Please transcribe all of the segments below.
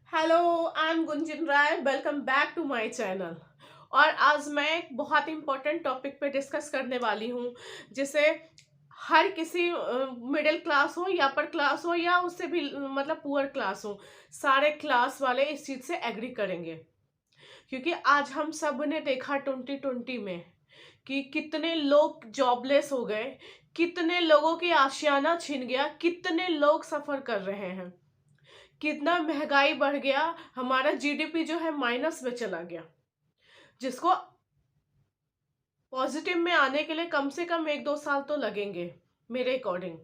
Hello, I am Gunjan Rai. Welcome back to my channel. और आज मैं एक बहुत इंपॉर्टेंट टॉपिक पे डिस्कस करने वाली हूँ, जिसे हर किसी मिडिल क्लास हो या अपर क्लास हो या उससे भी मतलब पुअर क्लास हो, सारे क्लास वाले इस चीज़ से एग्री करेंगे। क्योंकि आज हम सब ने देखा 2020 में कि कितने लोग जॉबलेस हो गए, कितने लोगों की आशियाना छिन गया, कितने लोग सफ़र कर रहे हैं, कितना महंगाई बढ़ गया, हमारा जीडीपी जो है माइनस में चला गया, जिसको पॉजिटिव में आने के लिए कम से कम 1-2 साल तो लगेंगे मेरे अकॉर्डिंग।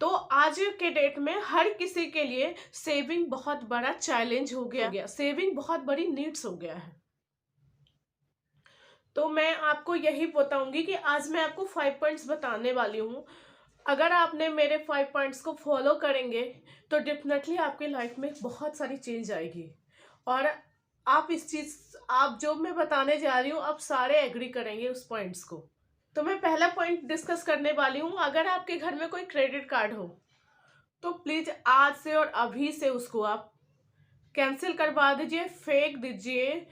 तो आज के डेट में हर किसी के लिए सेविंग बहुत बड़ा चैलेंज हो गया, सेविंग बहुत बड़ी नीड्स हो गया है। तो मैं आपको यही बताऊंगी कि आज मैं आपको 5 पॉइंट्स बताने वाली हूँ। अगर आपने मेरे 5 पॉइंट्स को फॉलो करेंगे तो डेफिनेटली आपकी लाइफ में बहुत सारी चेंज आएगी। और आप जो मैं बताने जा रही हूँ, आप सारे एग्री करेंगे उस पॉइंट्स को। तो मैं पहला पॉइंट डिस्कस करने वाली हूँ। अगर आपके घर में कोई क्रेडिट कार्ड हो तो प्लीज आज से और अभी से उसको आप कैंसिल करवा दीजिए, फेंक दीजिए,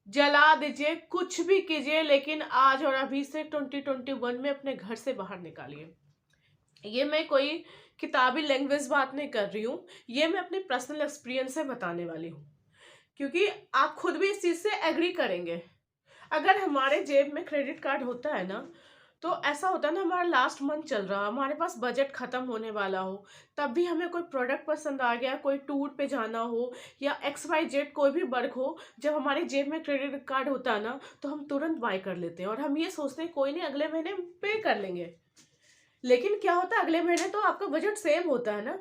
जला दीजिए, कुछ भी कीजिए, लेकिन आज और अभी से 2021 में अपने घर से बाहर निकालिए। ये मैं कोई किताबी लैंग्वेज बात नहीं कर रही हूँ, ये मैं अपने पर्सनल एक्सपीरियंस से बताने वाली हूँ, क्योंकि आप खुद भी इस चीज़ से एग्री करेंगे। अगर हमारे जेब में क्रेडिट कार्ड होता है ना, तो ऐसा होता है ना, हमारा लास्ट मंथ चल रहा, हमारे पास बजट खत्म होने वाला हो, तब भी हमें कोई प्रोडक्ट पसंद आ गया, कोई टूर पे जाना हो या XYZ कोई भी वर्क हो, जब हमारे जेब में क्रेडिट कार्ड होता है ना, तो हम तुरंत बाय कर लेते हैं और हम ये सोचते हैं कोई नहीं, अगले महीने पे कर लेंगे। लेकिन क्या होता है, अगले महीने तो आपका बजट सेम होता है ना,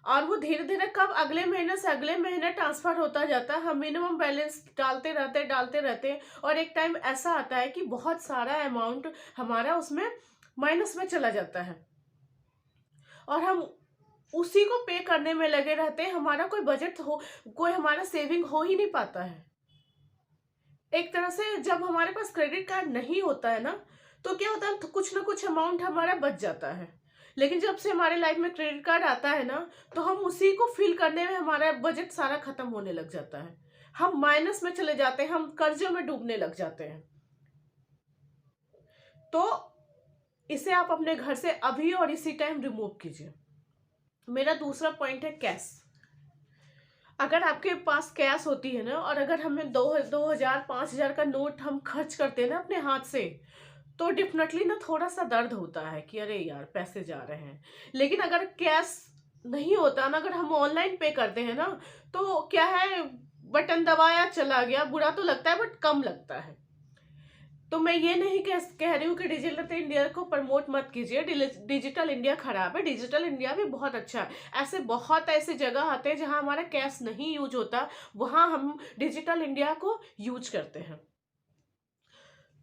और वो धीरे धीरे कब अगले महीने से अगले महीने ट्रांसफर होता जाता है। हम मिनिमम बैलेंस डालते रहते हैं और एक टाइम ऐसा आता है कि बहुत सारा अमाउंट हमारा उसमें माइनस में चला जाता है और हम उसी को पे करने में लगे रहते हैं। हमारा कोई हमारा सेविंग हो ही नहीं पाता है। एक तरह से जब हमारे पास क्रेडिट कार्ड नहीं होता है ना, तो क्या होता है, तो कुछ ना कुछ अमाउंट हमारा बच जाता है। लेकिन जब से हमारे लाइफ में क्रेडिट कार्ड आता है ना, तो हम उसी को फिल करने में हमारा बजट सारा खत्म होने लग जाता है। हम माइनस में चले जाते हैं, हम कर्जों में डूबने लग जाते हैं। तो इसे आप अपने घर से अभी और इसी टाइम रिमूव कीजिए। मेरा दूसरा पॉइंट है कैश। अगर आपके पास कैश होती है ना, और अगर हमें 2,000 5,000 का नोट हम खर्च करते हैं ना अपने हाथ से, तो डेफिनेटली ना थोड़ा सा दर्द होता है कि अरे यार पैसे जा रहे हैं। लेकिन अगर कैश नहीं होता ना, अगर हम ऑनलाइन पे करते हैं ना, तो क्या है, बटन दबाया चला गया, बुरा तो लगता है बट कम लगता है। तो मैं ये नहीं कह रही हूँ कि डिजिटल इंडिया को प्रमोट मत कीजिए, डिजिटल इंडिया खराब है, डिजिटल इंडिया भी बहुत अच्छा है। बहुत ऐसे जगह आते हैं जहाँ हमारा कैश नहीं यूज होता, वहाँ हम डिजिटल इंडिया को यूज करते हैं,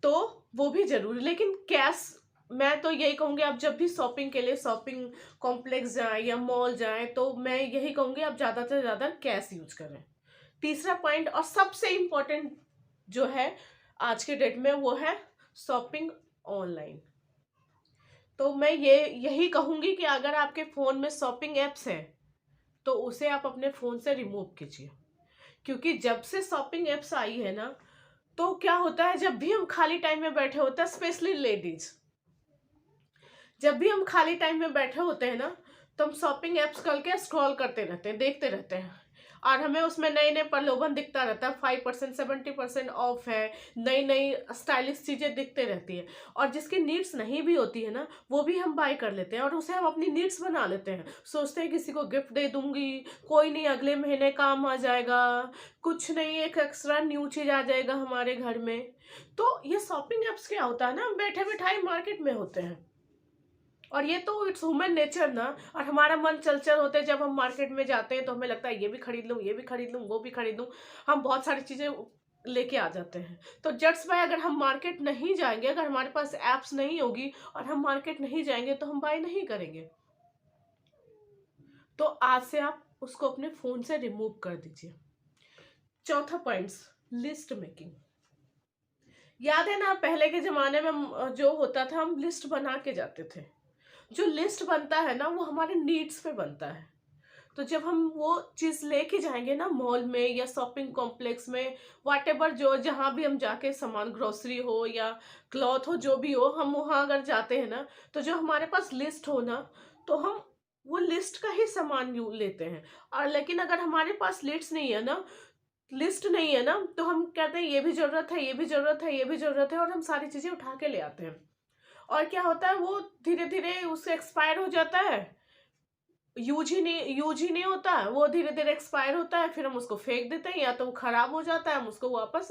तो वो भी जरूरी। लेकिन कैश, मैं तो यही कहूंगी, आप जब भी शॉपिंग के लिए शॉपिंग कॉम्प्लेक्स जाएं या मॉल जाएं, तो मैं यही कहूंगी आप ज्यादा से ज्यादा कैश यूज करें। तीसरा पॉइंट और सबसे इम्पोर्टेंट जो है आज के डेट में, वो है शॉपिंग ऑनलाइन। तो मैं यही कहूंगी कि अगर आपके फोन में शॉपिंग एप्स है तो उसे आप अपने फोन से रिमूव कीजिए। क्योंकि जब से शॉपिंग एप्स आई है ना, तो क्या होता है, जब भी हम खाली टाइम में बैठे होते हैं, स्पेशली लेडीज, जब भी हम खाली टाइम में बैठे होते हैं ना, तो हम शॉपिंग एप्स करके स्क्रॉल करते रहते हैं, देखते रहते हैं, और हमें उसमें नए नए प्रलोभन दिखता रहता है, 5% 70% ऑफ है, नई नई स्टाइलिश चीजें दिखते रहती है। और जिसकी नीड्स नहीं भी होती है ना, वो भी हम बाय कर लेते हैं और उसे हम अपनी नीड्स बना लेते हैं। सोचते हैं किसी को गिफ्ट दे दूंगी, कोई नहीं अगले महीने काम आ जाएगा, कुछ नहीं एक एक्स्ट्रा न्यू चीज आ जाएगा हमारे घर में। तो ये शॉपिंग एप्स क्या होता है ना, हम बैठे बैठाए मार्केट में होते हैं, और ये तो इट्स ह्यूमन नेचर ना। और हमारा मन चलचल होता है, जब हम मार्केट में जाते हैं तो हमें लगता है ये भी खरीद लूँ, ये भी खरीद लूँ, वो भी खरीद लूँ, हम बहुत सारी चीजें लेके आ जाते हैं। तो जट्स बाय, अगर हम मार्केट नहीं जाएंगे, अगर हमारे पास एप्स नहीं होगी और हम मार्केट नहीं जाएंगे, तो हम बाय नहीं करेंगे। तो आज से आप उसको अपने फोन से रिमूव कर दीजिए। चौथा पॉइंट, लिस्ट मेकिंग। याद है ना, पहले के जमाने में जो होता था, हम लिस्ट बना के जाते थे। जो लिस्ट बनता है ना वो हमारे नीड्स पे बनता है। तो जब हम वो चीज़ लेके जाएंगे ना मॉल में या शॉपिंग कॉम्प्लेक्स में, व्हाटएवर, जो जहाँ भी हम जाके सामान, ग्रोसरी हो या क्लॉथ हो, जो भी हो, हम वहाँ अगर जाते हैं ना, तो जो हमारे पास लिस्ट हो ना, तो हम वो लिस्ट का ही सामान यू लेते हैं। और लेकिन अगर हमारे पास लिस्ट नहीं है ना, तो हम कहते हैं ये भी जरूरत है, ये भी जरूरत है, ये भी जरूरत है, और हम सारी चीजें उठा के ले आते हैं। और क्या होता है, वो धीरे धीरे उससे एक्सपायर हो जाता है, यूज ही नहीं होता है, वो धीरे धीरे एक्सपायर होता है, फिर हम उसको फेंक देते हैं, या तो वो खराब हो जाता है, हम उसको वापस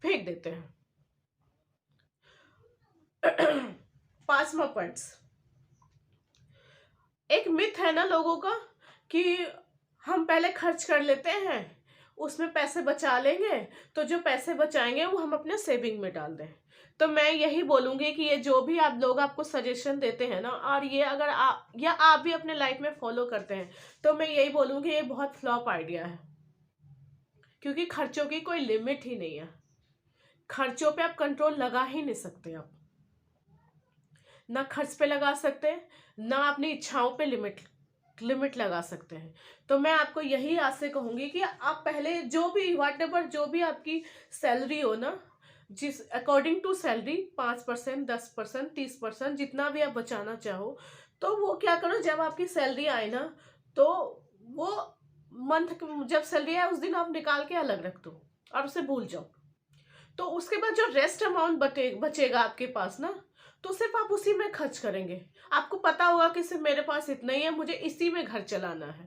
फेंक देते हैं। 5वां पॉइंट्स, एक मिथ है ना लोगों का कि हम पहले खर्च कर लेते हैं, उसमें पैसे बचा लेंगे, तो जो पैसे बचाएंगे वो हम अपने सेविंग में डाल दें। तो मैं यही बोलूंगी कि ये जो भी आप लोग आपको सजेशन देते हैं ना, और ये अगर आप भी अपने लाइफ में फॉलो करते हैं, तो मैं यही बोलूंगी ये बहुत फ्लॉप आइडिया है। क्योंकि खर्चों की कोई लिमिट ही नहीं है, खर्चों पे आप कंट्रोल लगा ही नहीं सकते। आप ना खर्च पे लगा सकते हैं, ना अपनी इच्छाओं पे लिमिट लगा सकते हैं। तो मैं आपको यही आज से कहूंगी कि आप पहले जो भी व्हाटएवर, जो भी आपकी सैलरी हो ना, जिस अकॉर्डिंग टू सैलरी, 5%, 10%, 30%, जितना भी आप बचाना चाहो, तो वो क्या करो, जब आपकी सैलरी आए ना, तो वो मंथ जब सैलरी आए उस दिन आप निकाल के अलग रख दो और उसे भूल जाओ। तो उसके बाद जो रेस्ट अमाउंट बचेगा आपके पास ना, तो सिर्फ आप उसी में खर्च करेंगे। आपको पता होगा कि सिर्फ मेरे पास इतना ही है, मुझे इसी में घर चलाना है।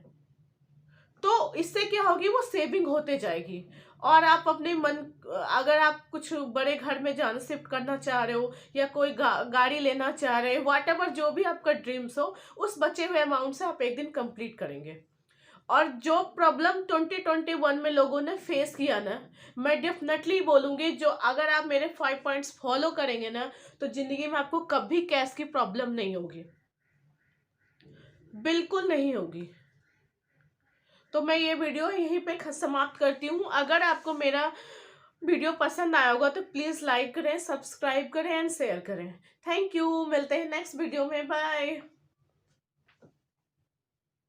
तो इससे क्या होगी, वो सेविंग होते जाएगी। और आप अपने मन, अगर आप कुछ बड़े घर में जाना, शिफ्ट करना चाह रहे हो, या कोई गाड़ी लेना चाह रहे हो, व्हाटएवर जो भी आपका ड्रीम्स हो, उस बचे हुए अमाउंट से आप एक दिन कंप्लीट करेंगे। और जो प्रॉब्लम 2021 में लोगों ने फेस किया ना, मैं डेफिनेटली बोलूंगी, जो अगर आप मेरे 5 पॉइंट्स फॉलो करेंगे ना, तो जिंदगी में आपको कभी कैश की प्रॉब्लम नहीं होगी, बिल्कुल नहीं होगी। तो मैं ये वीडियो यहीं पे समाप्त करती हूँ। अगर आपको मेरा वीडियो पसंद आया होगा तो प्लीज़ लाइक करें, सब्सक्राइब करें एंड शेयर करें। थैंक यू, मिलते हैं नेक्स्ट वीडियो में, बाय।